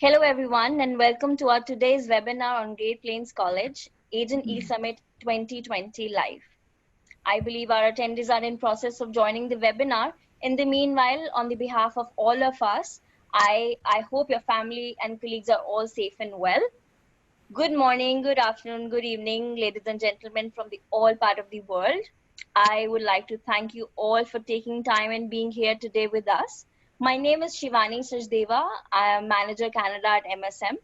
Hello everyone and welcome to our today's webinar on Great Plains College Agent E-Summit 2020 Live. I believe our attendees are in process of joining the webinar. In the meanwhile, on the behalf of all of us, I hope your family and colleagues are all safe and well. Good morning, good afternoon, good evening, ladies and gentlemen from the all part of the world. I would like to thank you all for taking time and being here today with us. My name is Shivani Sachdeva. I am Manager Canada at MSM.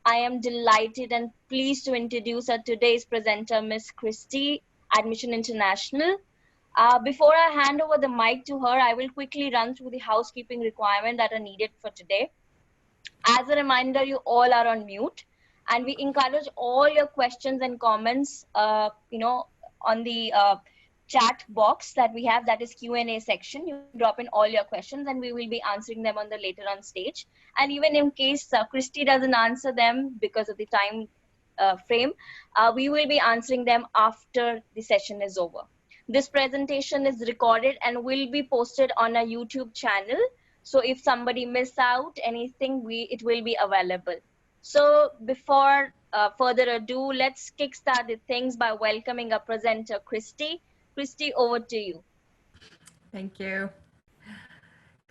I am delighted and pleased to introduce our today's presenter, Miss Christy, Admission International. Before I hand over the mic to her, I will quickly run through the housekeeping requirements that are needed for today. As a reminder, you all are on mute, and we encourage all your questions and comments, on the chat box that we have, that is Q&A section. You drop in all your questions and we will be answering them on the later on stage. And even in case Christy doesn't answer them because of the time frame, we will be answering them after the session is over. This presentation is recorded and will be posted on our YouTube channel. So if somebody missed out anything, it will be available. So before further ado, let's kickstart the things by welcoming our presenter, Christy. Christy, over to you. Thank you.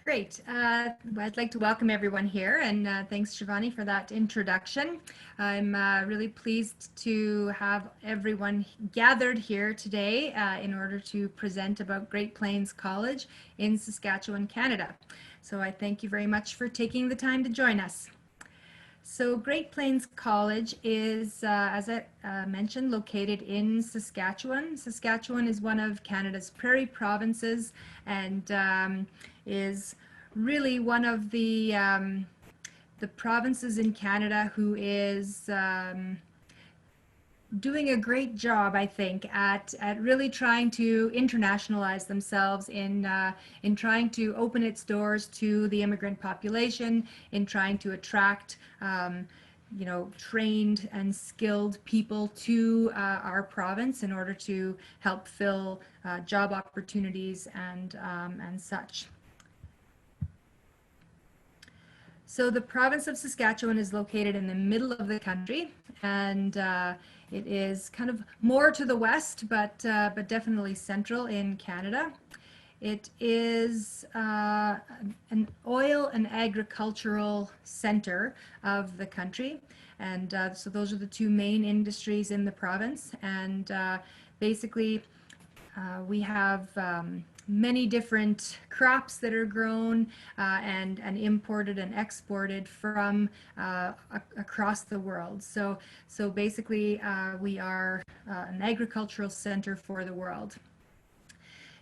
Great. I'd like to welcome everyone here, and thanks, Shivani, for that introduction. I'm really pleased to have everyone gathered here today in order to present about Great Plains College in Saskatchewan, Canada. So I thank you very much for taking the time to join us. So Great Plains College is, as I mentioned, located in Saskatchewan. Saskatchewan is one of Canada's prairie provinces and is really one of the provinces in Canada who is doing a great job, I think, at really trying to internationalize themselves in trying to open its doors to the immigrant population, in trying to attract trained and skilled people to our province in order to help fill job opportunities and such. So the province of Saskatchewan is located in the middle of the country, and it is kind of more to the west, but definitely central in Canada. It is an oil and agricultural center of the country, and so those are the two main industries in the province. And basically, we have many different crops that are grown and imported and exported from across the world. So basically, we are an agricultural center for the world.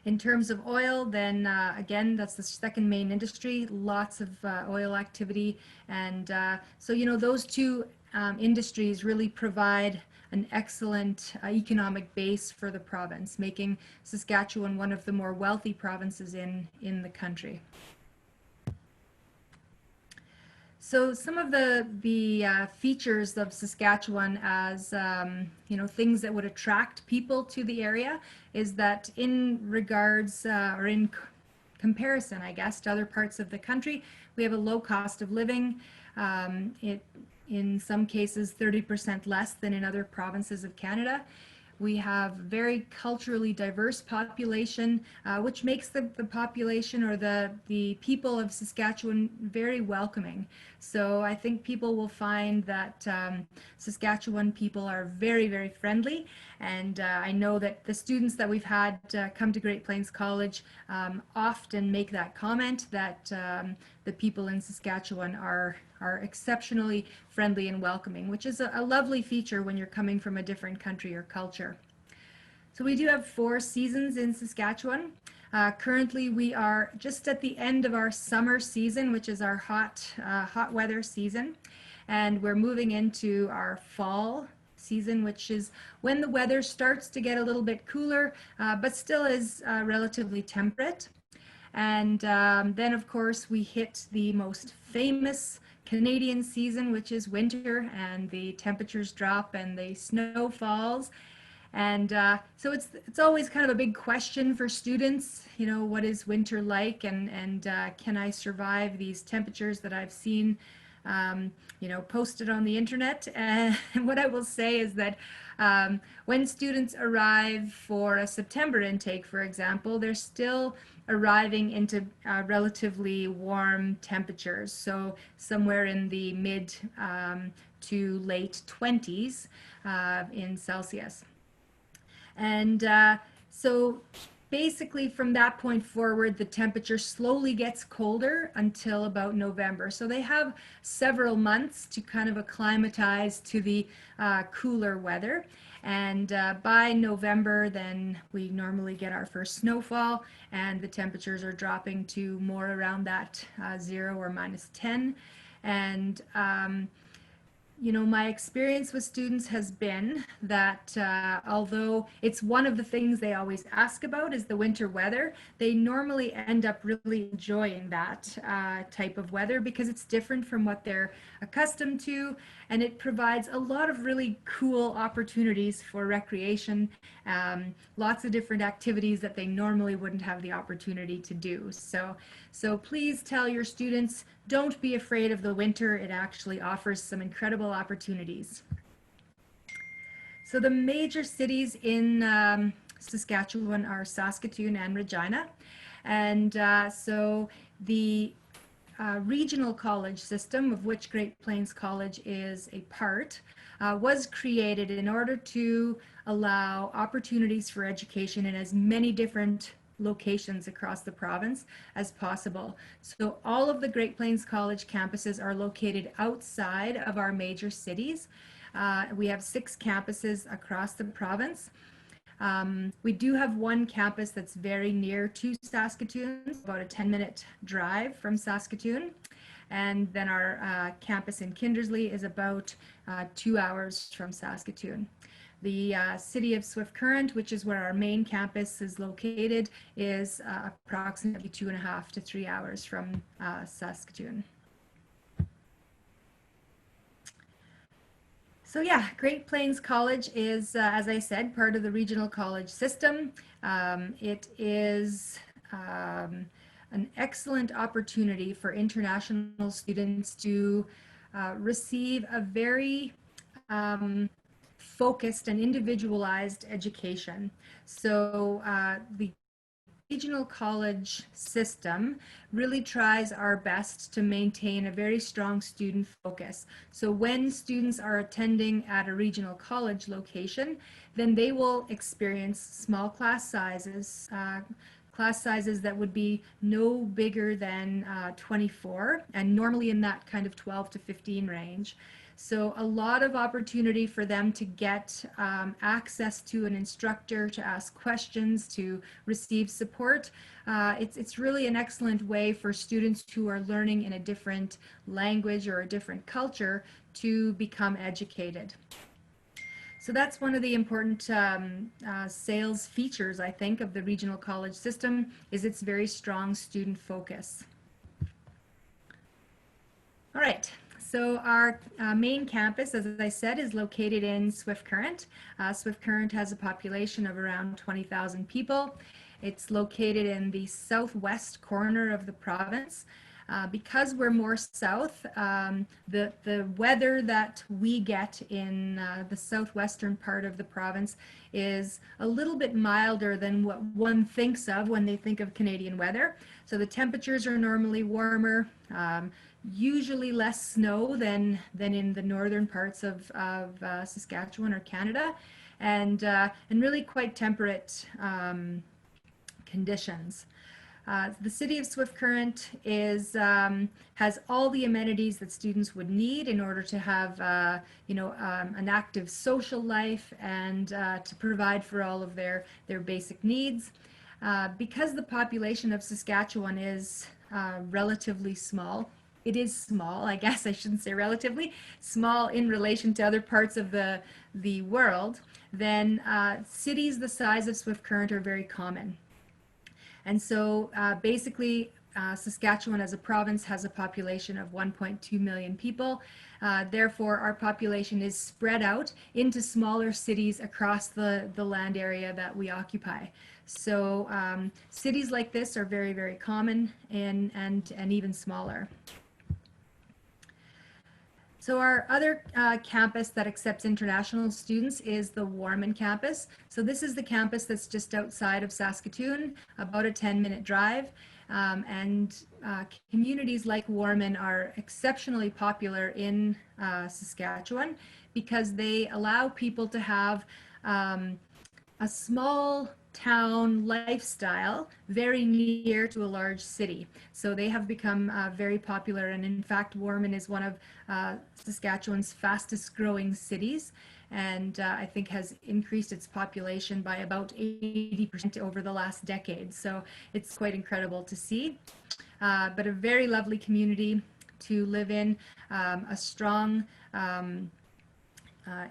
In terms of oil, then again, that's the second main industry, lots of oil activity. And so, those two industries really provide an excellent economic base for the province, making Saskatchewan one of the more wealthy provinces in the country. So some of the features of Saskatchewan as things that would attract people to the area is that in regards or in comparison, I guess, to other parts of the country, we have a low cost of living. In some cases 30% less than in other provinces of Canada. We have very culturally diverse population, which makes the population or the people of Saskatchewan very welcoming. So I think people will find that Saskatchewan people are very, very friendly. And I know that the students that we've had come to Great Plains College often make that comment that the people in Saskatchewan are exceptionally friendly and welcoming, which is a lovely feature when you're coming from a different country or culture. So we do have 4 seasons in Saskatchewan. Currently we are just at the end of our summer season, which is our hot weather season, and we're moving into our fall season, which is when the weather starts to get a little bit cooler, but still is relatively temperate. And then of course we hit the most famous Canadian season, which is winter, and the temperatures drop and the snow falls. And so it's always kind of a big question for students, what is winter like, and can I survive these temperatures that I've seen posted on the internet. And what I will say is that when students arrive for a September intake, for example, they're still arriving into relatively warm temperatures, so somewhere in the mid to late 20s in Celsius. And so basically from that point forward, the temperature slowly gets colder until about November. So they have several months to kind of acclimatize to the cooler weather. And by November, then we normally get our first snowfall, and the temperatures are dropping to more around that 0 or -10. And my experience with students has been that although it's one of the things they always ask about is the winter weather, they normally end up really enjoying that type of weather because it's different from what they're accustomed to, and it provides a lot of really cool opportunities for recreation, lots of different activities that they normally wouldn't have the opportunity to do. So please tell your students, don't be afraid of the winter. It actually offers some incredible opportunities. So the major cities in Saskatchewan are Saskatoon and Regina. And so the regional college system, of which Great Plains College is a part, was created in order to allow opportunities for education in as many different locations across the province as possible. So all of the Great Plains College campuses are located outside of our major cities. We have 6 campuses across the province. We do have one campus that's very near to Saskatoon, about a 10-minute drive from Saskatoon. And then our campus in Kindersley is about 2 hours from Saskatoon. The city of Swift Current, which is where our main campus is located, is approximately 2.5 to 3 hours from Saskatoon. So yeah, Great Plains College is, as I said, part of the regional college system. It is an excellent opportunity for international students to receive a very focused and individualized education. So the regional college system really tries our best to maintain a very strong student focus. So when students are attending at a regional college location, then they will experience small class sizes that would be no bigger than 24, and normally in that kind of 12 to 15 range. So a lot of opportunity for them to get access to an instructor, to ask questions, to receive support. It's really an excellent way for students who are learning in a different language or a different culture to become educated. So that's one of the important sales features, I think, of the regional college system, is its very strong student focus. All right. So our main campus, as I said, is located in Swift Current. Swift Current has a population of around 20,000 people. It's located in the southwest corner of the province. Because we're more south, the weather that we get in the southwestern part of the province is a little bit milder than what one thinks of when they think of Canadian weather. So the temperatures are normally warmer, usually less snow than in the northern parts of Saskatchewan or Canada, and really quite temperate conditions. The city of Swift Current has all the amenities that students would need in order to have an active social life and to provide for all of their basic needs. Because the population of Saskatchewan is relatively small, it is small, I guess I shouldn't say relatively, small in relation to other parts of the world, then cities the size of Swift Current are very common. And so basically, Saskatchewan as a province has a population of 1.2 million people. Therefore, our population is spread out into smaller cities across the land area that we occupy. So cities like this are very, very common and even smaller. So our other campus that accepts international students is the Warman campus. So this is the campus that's just outside of Saskatoon, about a 10-minute drive. And communities like Warman are exceptionally popular in Saskatchewan because they allow people to have a small town lifestyle very near to a large city. So they have become very popular, and in fact, Warman is one of Saskatchewan's fastest growing cities, and I think has increased its population by about 80% over the last decade. So it's quite incredible to see, but a very lovely community to live in, a strong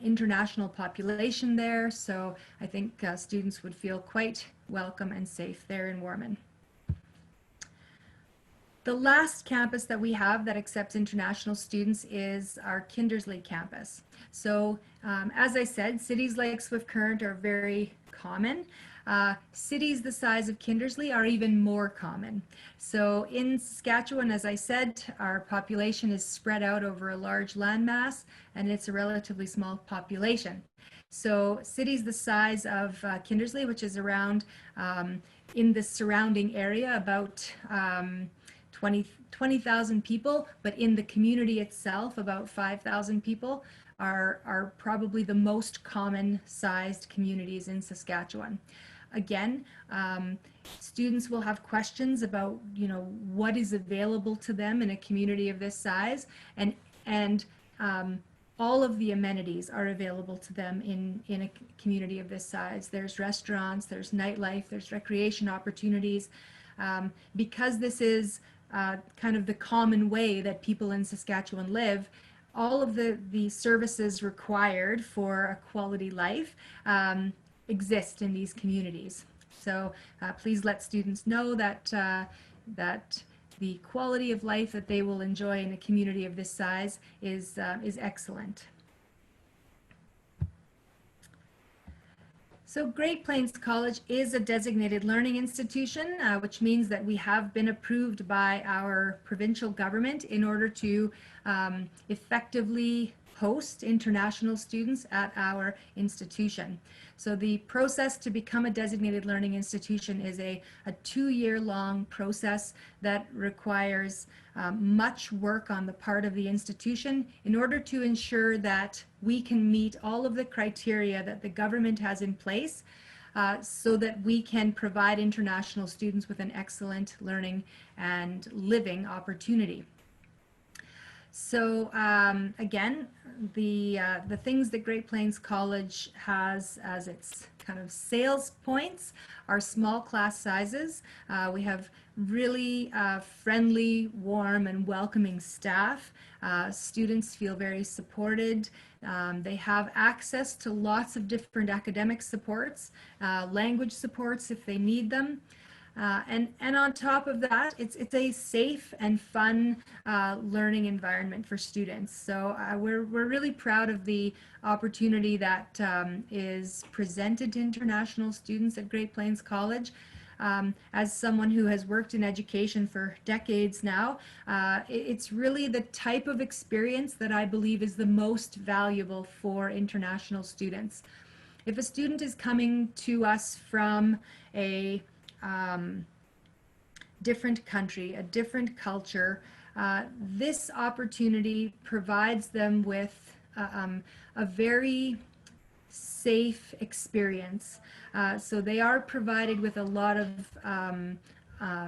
international population there, so I think students would feel quite welcome and safe there in Warman. The last campus that we have that accepts international students is our Kindersley campus. So as I said, cities like Swift Current are very common. Cities the size of Kindersley are even more common. So in Saskatchewan, as I said, our population is spread out over a large landmass, and it's a relatively small population. So cities the size of Kindersley, which is around in the surrounding area, about 20,000 people, but in the community itself, about 5,000 people, are probably the most common sized communities in Saskatchewan. Again, students will have questions about, what is available to them in a community of this size, and all of the amenities are available to them in a community of this size. There's restaurants, there's nightlife, there's recreation opportunities. Because this is kind of the common way that people in Saskatchewan live, all of the services required for a quality life exist in these communities. So please let students know that that the quality of life that they will enjoy in a community of this size is excellent. So Great Plains College is a designated learning institution, which means that we have been approved by our provincial government in order to effectively host international students at our institution. So the process to become a designated learning institution is a 2-year long process that requires much work on the part of the institution in order to ensure that we can meet all of the criteria that the government has in place so that we can provide international students with an excellent learning and living opportunity. So again, the things that Great Plains College has as its kind of sales points are small class sizes. We have really friendly, warm, and welcoming staff. Students feel very supported. They have access to lots of different academic supports, language supports if they need them. And on top of that, it's a safe and fun learning environment for students. So we're really proud of the opportunity that is presented to international students at Great Plains College. As someone who has worked in education for decades now, it's really the type of experience that I believe is the most valuable for international students. If a student is coming to us from a different country, a different culture, this opportunity provides them with a very safe experience. So they are provided with a lot of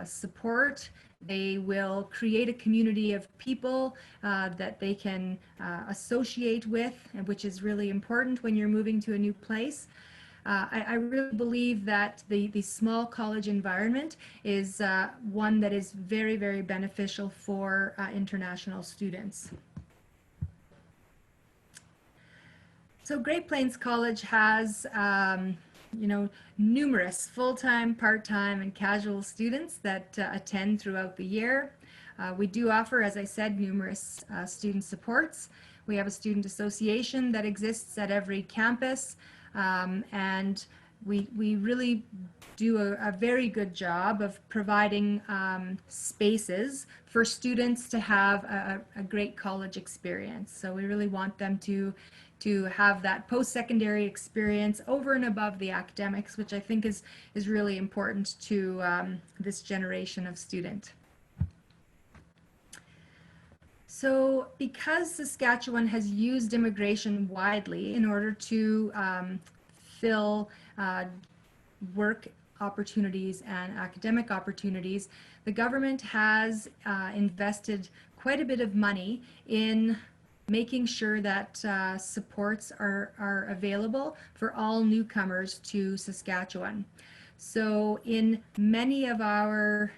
support. They will create a community of people that they can associate with, which is really important when you're moving to a new place. I really believe that the small college environment is one that is very, very beneficial for international students. So Great Plains College has numerous full-time, part-time, and casual students that attend throughout the year. We do offer, as I said, numerous student supports. We have a student association that exists at every campus. And we really do a very good job of providing spaces for students to have a great college experience. So we really want them to have that post-secondary experience over and above the academics, which I think is really important to this generation of student. So because Saskatchewan has used immigration widely in order to fill work opportunities and academic opportunities, the government has invested quite a bit of money in making sure that supports are available for all newcomers to Saskatchewan. So in many of our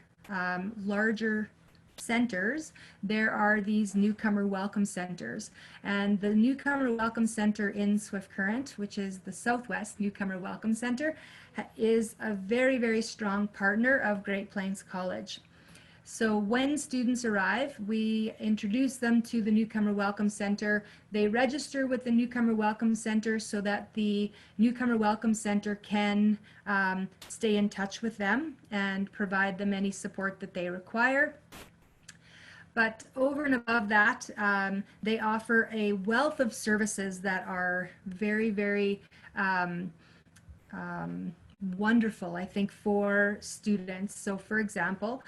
larger centers, there are these newcomer welcome centers. And the Newcomer Welcome Center in Swift Current, which is the Southwest Newcomer Welcome Center, is a very, very strong partner of Great Plains College. So when students arrive, we introduce them to the Newcomer Welcome Center. They register with the Newcomer Welcome Center so that the Newcomer Welcome Center can stay in touch with them and provide them any support that they require. But over and above that, they offer a wealth of services that are very, very wonderful, I think, for students. So for example,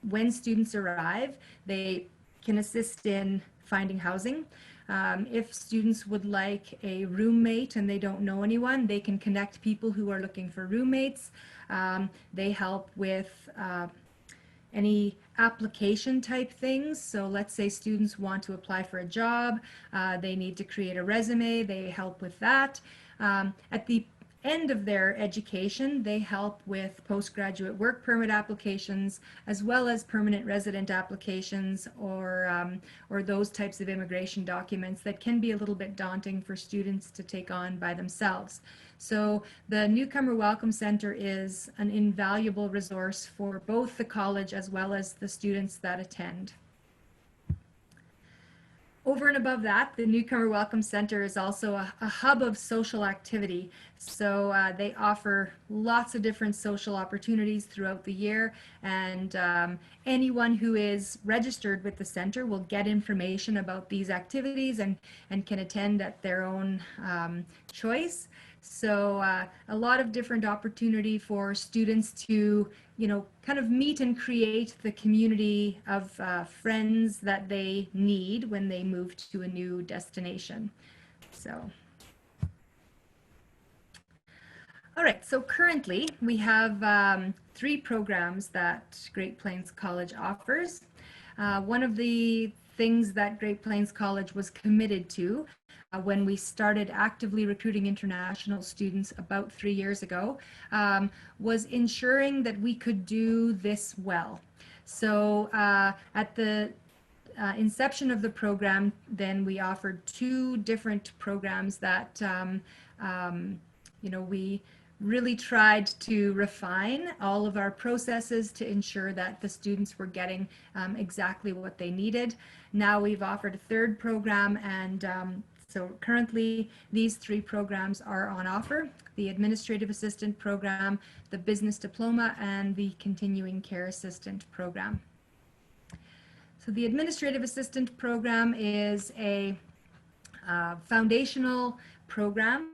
when students arrive, they can assist in finding housing. If students would like a roommate and they don't know anyone, they can connect people who are looking for roommates. They help with any application type things. So let's say students want to apply for a job, they need to create a resume, they help with that. At the end of their education, they help with postgraduate work permit applications, as well as permanent resident applications, or those types of immigration documents that can be a little bit daunting for students to take on by themselves. So the Newcomer Welcome Center is an invaluable resource for both the college as well as the students that attend. Over and above that, the Newcomer Welcome Center is also a hub of social activity. So they offer lots of different social opportunities throughout the year, and anyone who is registered with the center will get information about these activities and can attend at their own choice. So a lot of different opportunity for students to, kind of meet and create the community of friends that they need when they move to a new destination. So, all right, so currently we have 3 programs that Great Plains College offers. One of the things that Great Plains College was committed to when we started actively recruiting international students about 3 years ago, was ensuring that we could do this well. So at the inception of the program, then we offered 2 different programs that we really tried to refine all of our processes to ensure that the students were getting exactly what they needed. Now we've offered a 3rd program, and so currently these 3 programs are on offer: the Administrative Assistant Program, the Business Diploma, and the Continuing Care Assistant Program. So the Administrative Assistant Program is a foundational program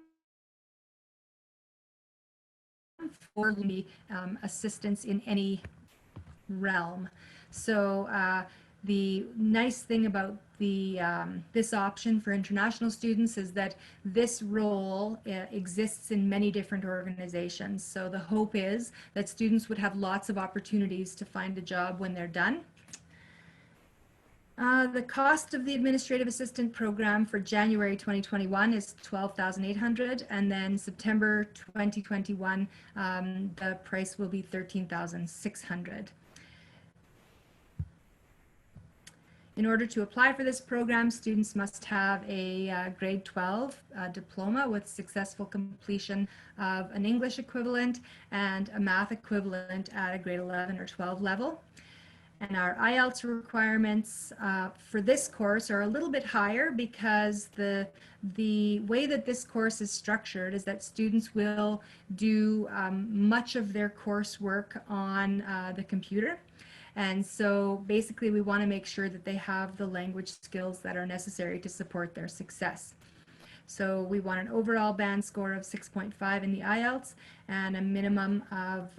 for the assistance in any realm. So the nice thing about the this option for international students is that this role exists in many different organizations. So the hope is that students would have lots of opportunities to find a job when they're done. The cost of the Administrative Assistant Program for January 2021 is $12,800, and then September 2021, the price will be $13,600. In order to apply for this program, students must have a grade 12 diploma with successful completion of an English equivalent and a math equivalent at a grade 11 or 12 level. And our IELTS requirements for this course are a little bit higher because the way that this course is structured is that students will do much of their coursework on the computer. And so basically we want to make sure that they have the language skills that are necessary to support their success. So we want an overall band score of 6.5 in the IELTS and a minimum of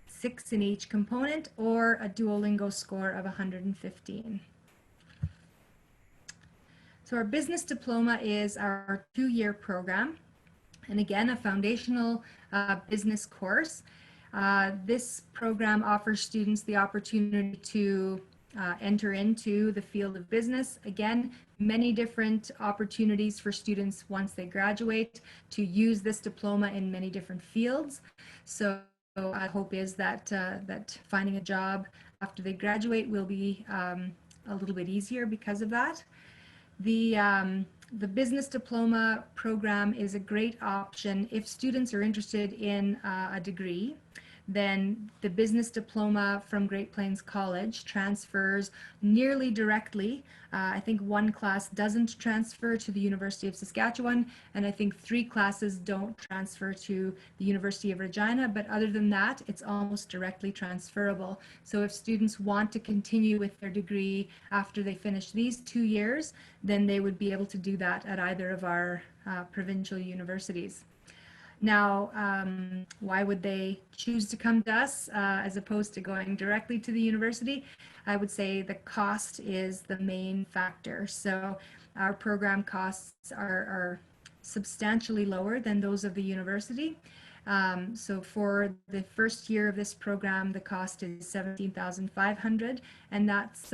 6 in each component, or a Duolingo score of 115. So our business diploma is our 2-year program, and again, a foundational business course. This program offers students the opportunity to enter into the field of business. Again, many different opportunities for students once they graduate to use this diploma in many different fields. So our hope is that that finding a job after they graduate will be a little bit easier because of that. The business diploma program is a great option if students are interested in a degree. Then the business diploma from Great Plains College transfers nearly directly. I think one class doesn't transfer to the University of Saskatchewan, and I think 3 classes don't transfer to the University of Regina, but other than that, it's almost directly transferable. So if students want to continue with their degree after they finish these 2 years, then they would be able to do that at either of our provincial universities. Now, why would they choose to come to us as opposed to going directly to the university? I would say the cost is the main factor. So our program costs are substantially lower than those of the university. So for the first year of this program, the cost is $17,500, and that's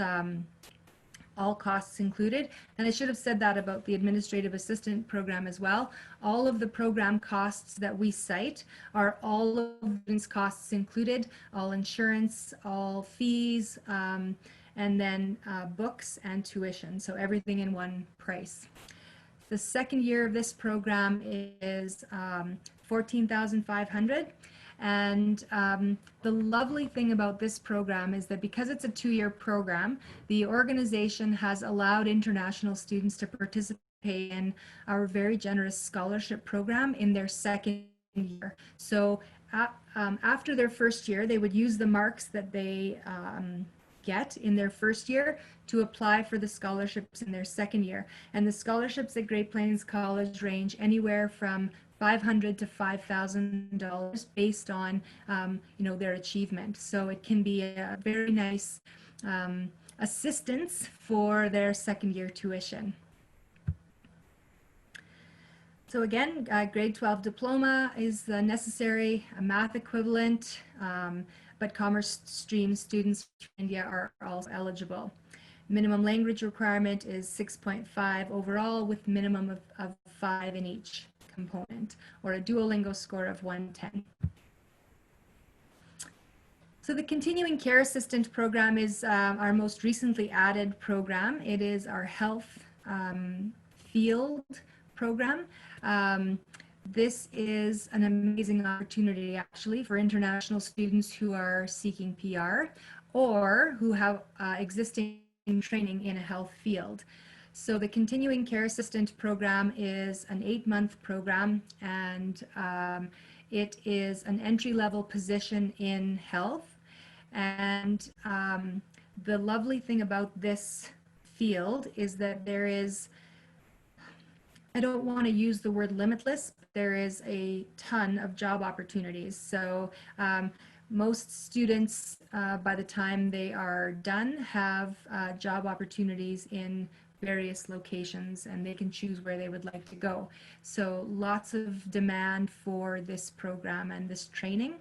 all costs included. And I should have said that about the administrative assistant program as well. All of the program costs that we cite are all of the students' costs included, all insurance, all fees, and then books and tuition. So everything in one price. The second year of this program is $14,500. And the lovely thing about this program is that because it's a 2-year program, the organization has allowed international students to participate in our very generous scholarship program in their second year. So after their first year, they would use the marks that they get in their first year to apply for the scholarships in their second year. And the scholarships at Great Plains College range anywhere from $500 to $5,000 based on their achievement. So it can be a very nice assistance for their second year tuition. So again, grade 12 diploma is necessary, a math equivalent, but commerce stream students from India are also eligible. Minimum language requirement is 6.5 overall with minimum of 5 in each component, or a Duolingo score of 110. So the continuing care assistant program is our most recently added program. It is our health field program. This is an amazing opportunity actually for international students who are seeking PR or who have existing training in a health field. So the continuing care assistant program is an 8-month program, and it is an entry-level position in health. And the lovely thing about this field is that there is, I don't want to use the word limitless, but there is a ton of job opportunities. So most students, by the time they are done, have job opportunities in various locations, and they can choose where they would like to go. So lots of demand for this program and this training.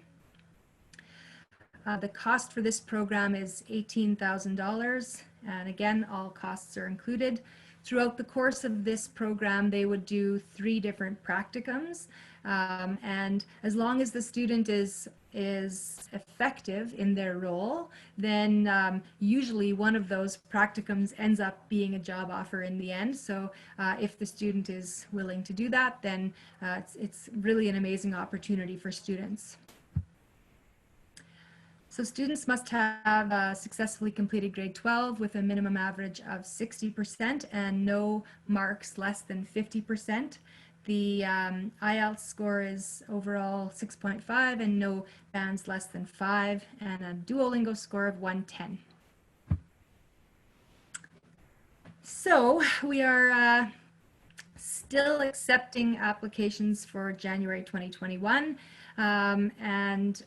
The cost for this program is $18,000, and again, all costs are included. Throughout the course of this program, they would do 3 different practicums, and as long as the student is effective in their role, then usually one of those practicums ends up being a job offer in the end. So if the student is willing to do that, then it's really an amazing opportunity for students. So students must have successfully completed grade 12 with a minimum average of 60% and no marks less than 50%. The IELTS score is overall 6.5 and no bands less than 5, and a Duolingo score of 110. So we are still accepting applications for January 2021, and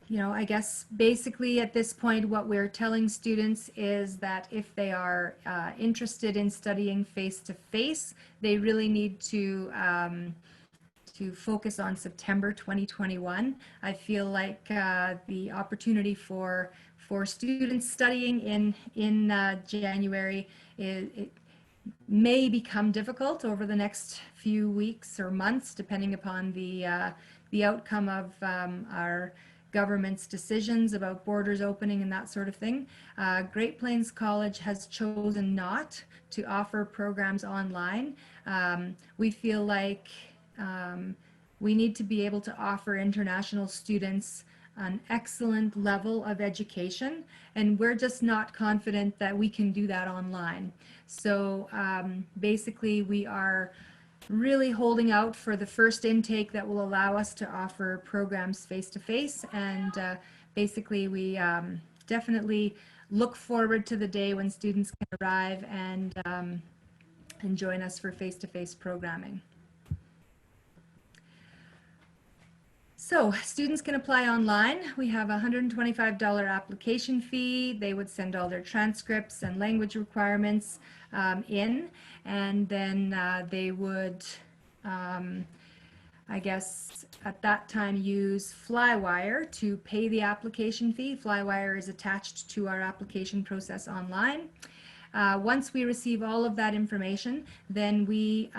you know, I guess basically at this point what we're telling students is that if they are interested in studying face-to-face, they really need to focus on September 2021. I feel like the opportunity for students studying in January it may become difficult over the next few weeks or months, depending upon the outcome of our government's decisions about borders opening and that sort of thing. Great Plains College has chosen not to offer programs online. We feel like we need to be able to offer international students an excellent level of education, and we're just not confident that we can do that online. So basically we are really holding out for the first intake that will allow us to offer programs face-to-face, and basically we definitely look forward to the day when students can arrive and join us for face-to-face programming. So students can apply online. We have a $125 application fee. They would send all their transcripts and language requirements in, and then they would, I guess, at that time use Flywire to pay the application fee. Flywire is attached to our application process online. Once we receive all of that information, then we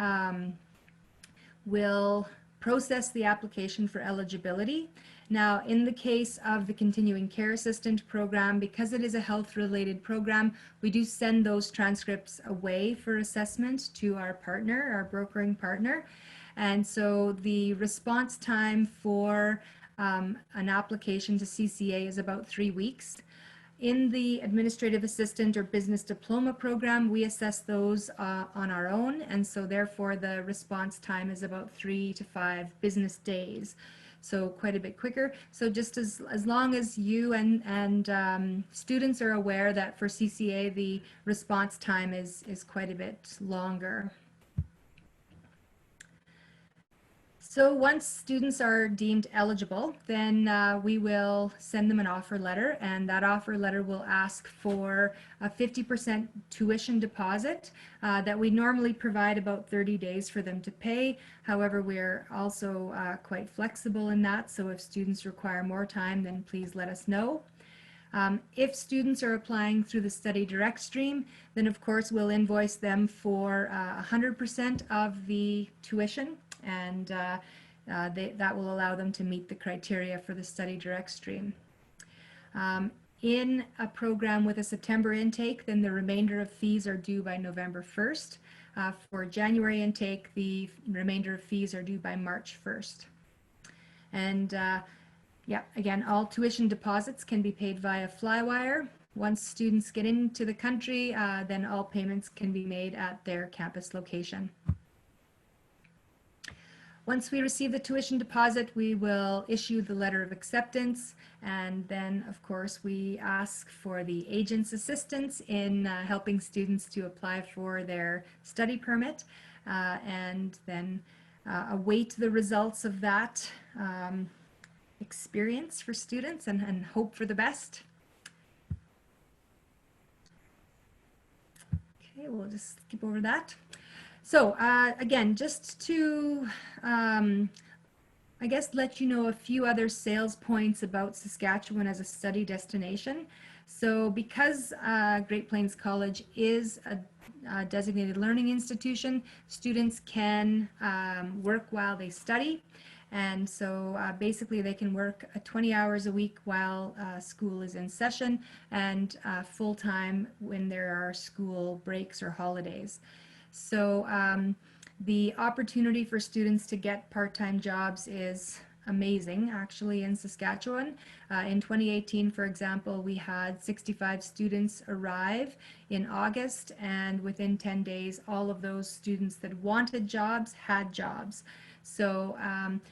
will process the application for eligibility. Now, in the case of the continuing care assistant program, because it is a health-related program, we do send those transcripts away for assessment to our partner, our brokering partner. And so the response time for an application to CCA is about 3 weeks. In the administrative assistant or business diploma program, we assess those on our own, and so therefore the response time is about 3 to 5 business days, so quite a bit quicker. So just as long as you and students are aware that for CCA the response time is quite a bit longer. So once students are deemed eligible, then we will send them an offer letter, and that offer letter will ask for a 50% tuition deposit that we normally provide about 30 days for them to pay. However, we're also quite flexible in that, so if students require more time, then please let us know. If students are applying through the Study Direct stream, then of course we'll invoice them for 100% of the tuition, and that will allow them to meet the criteria for the Study Direct stream. In a program with a September intake, then the remainder of fees are due by November 1st. For January intake, the remainder of fees are due by March 1st. And yeah, again, all tuition deposits can be paid via Flywire. Once students get into the country, then all payments can be made at their campus location. Once we receive the tuition deposit, we will issue the letter of acceptance, and then of course we ask for the agent's assistance in helping students to apply for their study permit, and then await the results of that experience for students and hope for the best. Okay, we'll just skip over that. So again, just to, I guess, let you know a few other sales points about Saskatchewan as a study destination. So because Great Plains College is a designated learning institution, students can work while they study. And so basically they can work 20 hours a week while school is in session, and full-time when there are school breaks or holidays. So the opportunity for students to get part-time jobs is amazing actually in Saskatchewan. In 2018, for example, we had 65 students arrive in August, and within 10 days, all of those students that wanted jobs had jobs. So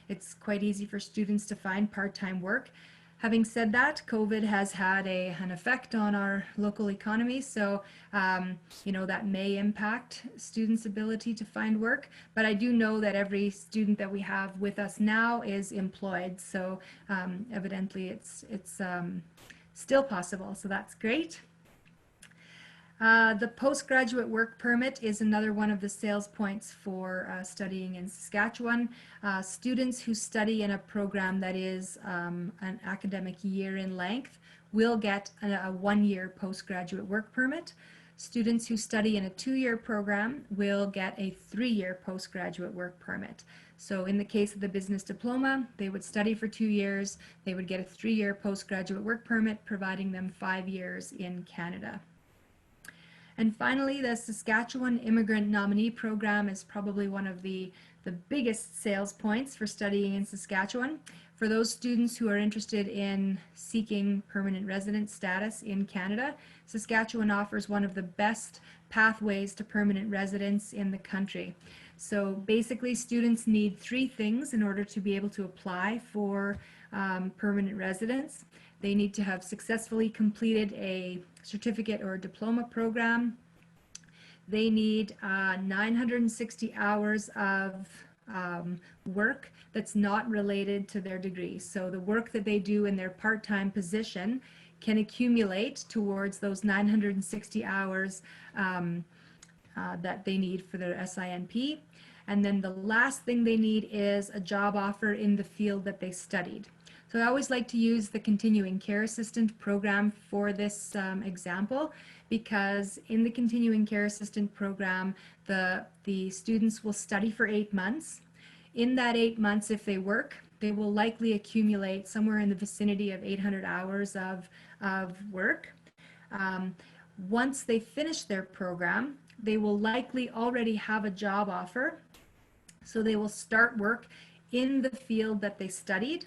it's quite easy for students to find part-time work. Having said that, COVID has had an effect on our local economy, so that may impact students' ability to find work. But I do know that every student that we have with us now is employed, so evidently it's still possible. So that's great. The postgraduate work permit is another one of the sales points for studying in Saskatchewan. Students who study in a program that is an academic year in length will get a one-year postgraduate work permit. Students who study in a two-year program will get a three-year postgraduate work permit. So in the case of the business diploma, they would study for 2 years, they would get a three-year postgraduate work permit, providing them 5 years in Canada. And finally, the Saskatchewan Immigrant Nominee Program is probably one of the biggest sales points for studying in Saskatchewan. For those students who are interested in seeking permanent resident status in Canada, Saskatchewan offers one of the best pathways to permanent residence in the country. So basically, students need 3 things in order to be able to apply for permanent residence. They need to have successfully completed a certificate or diploma program. They need 960 hours of work that's not related to their degree. So the work that they do in their part-time position can accumulate towards those 960 hours that they need for their SINP. And then the last thing they need is a job offer in the field that they studied. So I always like to use the continuing care assistant program for this example, because in the continuing care assistant program, the students will study for 8 months. In that 8 months, if they work, they will likely accumulate somewhere in the vicinity of 800 hours of work. Once they finish their program, they will likely already have a job offer. So they will start work in the field that they studied.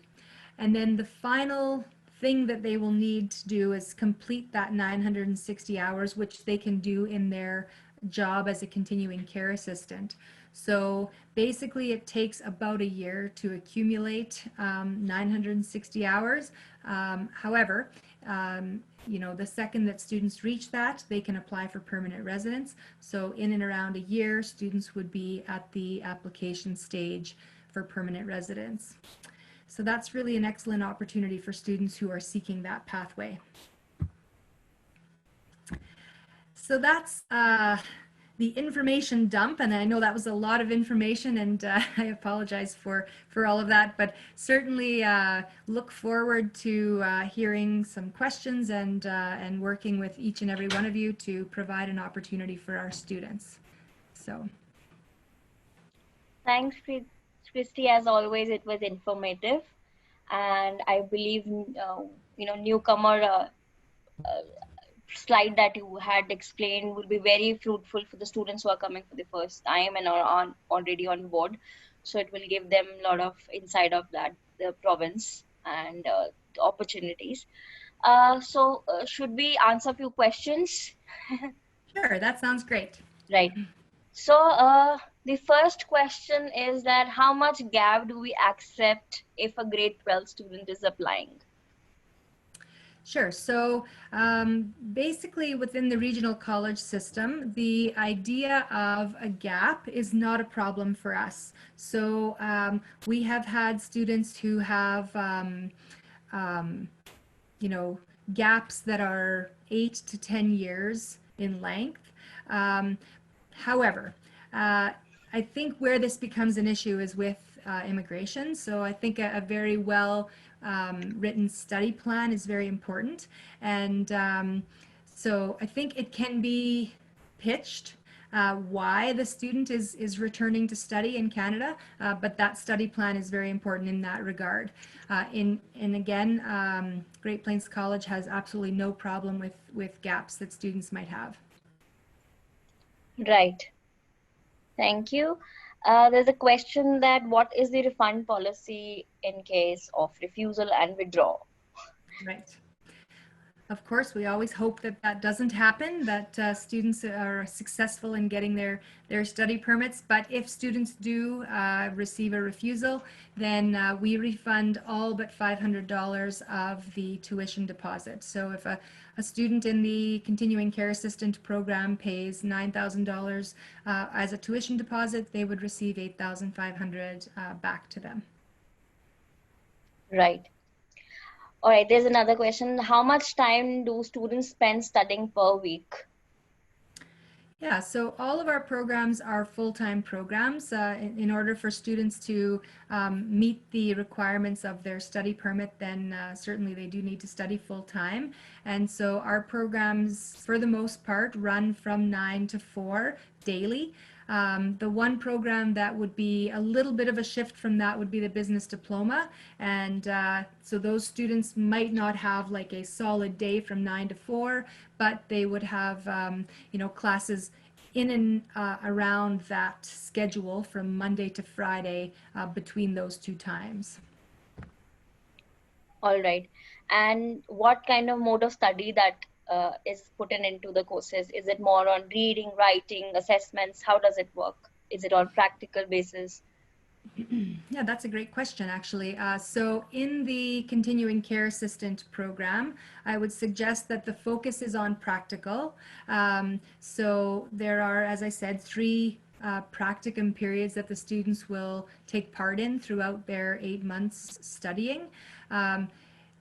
And then the final thing that they will need to do is complete that 960 hours, which they can do in their job as a continuing care assistant. So basically it takes about a year to accumulate 960 hours. However, the second that students reach that, they can apply for permanent residence. So in and around a year, students would be at the application stage for permanent residence. So that's really an excellent opportunity for students who are seeking that pathway. So that's the information dump, and I know that was a lot of information, and I apologize for all of that, but certainly look forward to hearing some questions and working with each and every one of you to provide an opportunity for our students. So. Thanks, Christy. As always, it was informative, and I believe newcomer slide that you had explained will be very fruitful for the students who are coming for the first time and are already on board. So it will give them a lot of insight of the province and the opportunities. So should we answer a few questions? Sure, that sounds great. Right. So the first question is that how much gap do we accept if a grade 12 student is applying? Sure. So basically within the regional college system, the idea of a gap is not a problem for us. So we have had students who have, gaps that are 8 to 10 years in length. However, I think where this becomes an issue is with immigration. So I think a very well written study plan is very important. And so I think it can be pitched why the student is returning to study in Canada, but that study plan is very important in that regard. And again, Great Plains College has absolutely no problem with gaps that students might have. Right. Thank you. There's a question that what is the refund policy in case of refusal and withdrawal? Right. Of course, we always hope that that doesn't happen, that students are successful in getting their study permits. But if students do receive a refusal, then we refund all but $500 of the tuition deposit. So if a student in the continuing care assistant program pays $9,000 as a tuition deposit, they would receive $8,500 back to them. Right. All right, there's another question. How much time do students spend studying per week? Yeah, so all of our programs are full-time programs. In order for students to meet the requirements of their study permit, then certainly they do need to study full-time. And so our programs, for the most part, run from 9 to 4 daily. The one program that would be a little bit of a shift from that would be the business diploma. And so those students might not have like a solid day from 9 to 4, but they would have, classes in and around that schedule from Monday to Friday between those two times. All right. And what kind of mode of study that is put into the courses? Is it more on reading, writing, assessments? How does it work? Is it on practical basis? Yeah, that's a great question, actually. So in the continuing care assistant program, I would suggest that the focus is on practical. So there are, as I said, 3 practicum periods that the students will take part in throughout their 8 months studying.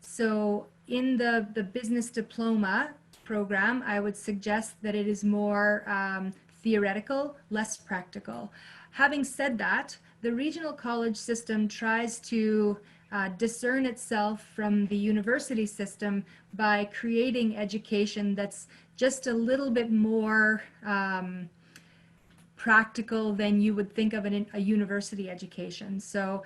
So in the business diploma program, I would suggest that it is more theoretical, less practical. Having said that, the regional college system tries to discern itself from the university system by creating education that's just a little bit more practical than you would think of a university education. So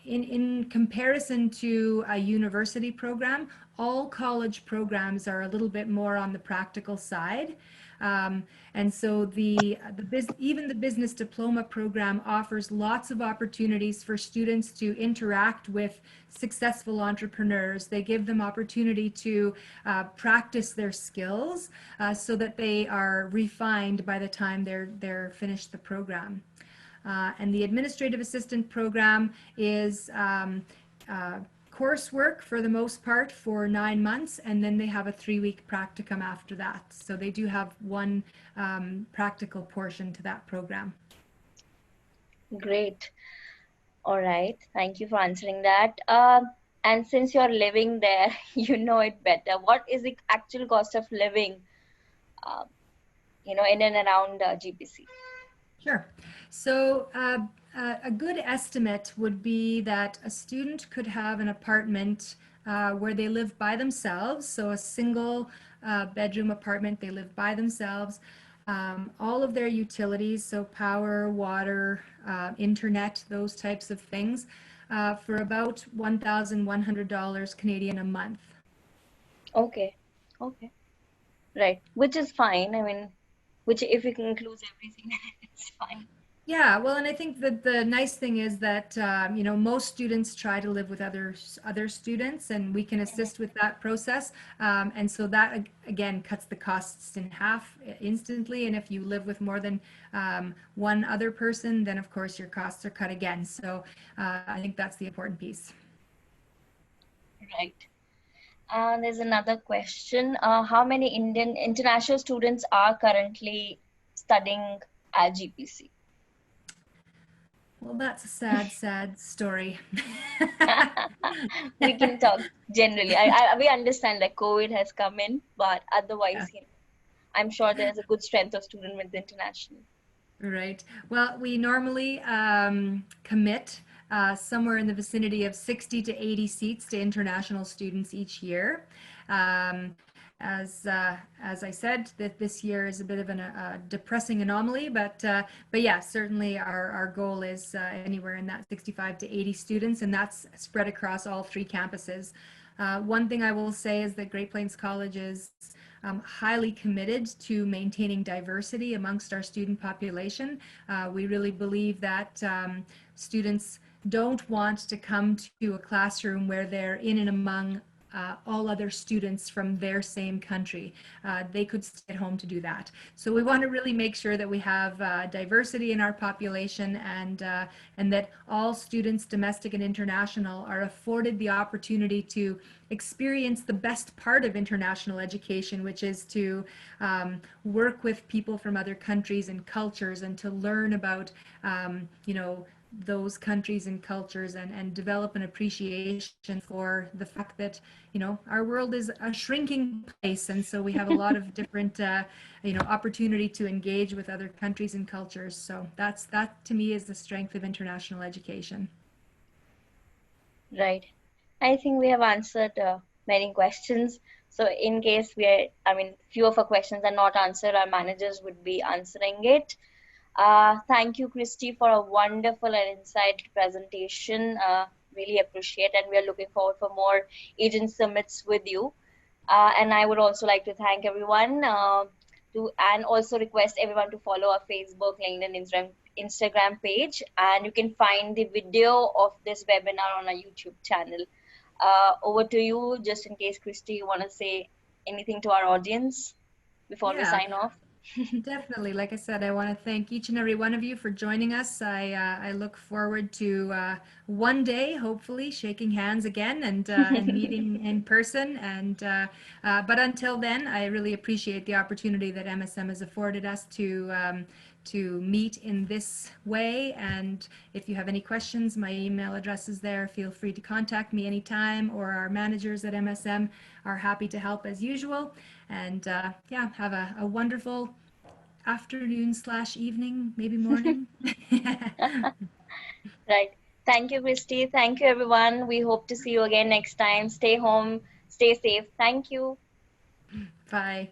in comparison to a university program, all college programs are a little bit more on the practical side. And so even the business diploma program offers lots of opportunities for students to interact with successful entrepreneurs. They give them opportunity to practice their skills so that they are refined by the time they're finished the program. And the administrative assistant program is coursework for the most part for 9 months, and then they have a 3-week practicum after that. So they do have one practical portion to that program. Great. All right. Thank you for answering that. And since you're living there, you know it better. What is the actual cost of living, uh, in and around GPC? Sure. So a good estimate would be that a student could have an apartment where they live by themselves, so a single bedroom apartment, they live by themselves. All of their utilities, so power, water, internet, those types of things, for about $1,100 Canadian a month. Okay. Okay. Right. Which is fine. I mean, which if it includes everything, it's fine. Yeah, well, and I think that the nice thing is that most students try to live with other students, and we can assist with that process. And so that again cuts the costs in half instantly. And if you live with more than one other person, then of course your costs are cut again. So I think that's the important piece. Right. There's another question. How many international students are currently studying at GPC? Well, that's a sad, sad story. We can talk generally. We understand that COVID has come in, but otherwise, Yeah. I'm sure there's a good strength of student with international. Right. Well, we normally commit somewhere in the vicinity of 60 to 80 seats to international students each year. Um, as I said, that this year is a bit of a depressing anomaly, but yeah, certainly our goal is anywhere in that 65 to 80 students, and that's spread across all 3 campuses. One thing I will say is that Great Plains College is highly committed to maintaining diversity amongst our student population. We really believe that students don't want to come to a classroom where they're in and among all other students from their same country. They could stay at home to do that. So we want to really make sure that we have diversity in our population, and that all students, domestic and international, are afforded the opportunity to experience the best part of international education, which is to work with people from other countries and cultures, and to learn about those countries and cultures, and develop an appreciation for the fact that our world is a shrinking place, and so we have a lot of different opportunity to engage with other countries and cultures. So that to me is the strength of international education. Right. I think we have answered many questions. So in case few of our questions are not answered, our managers would be answering it. Thank you, Christy, for a wonderful and insightful presentation. Really appreciate, and we are looking forward for more agent summits with you. And I would also like to thank everyone and also request everyone to follow our Facebook, LinkedIn, Instagram page, and you can find the video of this webinar on our YouTube channel. Over to you, just in case, Christy, you want to say anything to our audience before we Yeah, sign off. definitely. Like I said, I want to thank each and every one of you for joining us. I look forward to one day, hopefully, shaking hands again, and meeting in person. But until then, I really appreciate the opportunity that MSM has afforded us to meet in this way. And if you have any questions, my email address is there. Feel free to contact me anytime, or our managers at MSM are happy to help as usual. And yeah, have a wonderful afternoon/evening, maybe morning. Right. Thank you, Christy. Thank you, everyone. We hope to see you again next time. Stay home, stay safe. Thank you. Bye.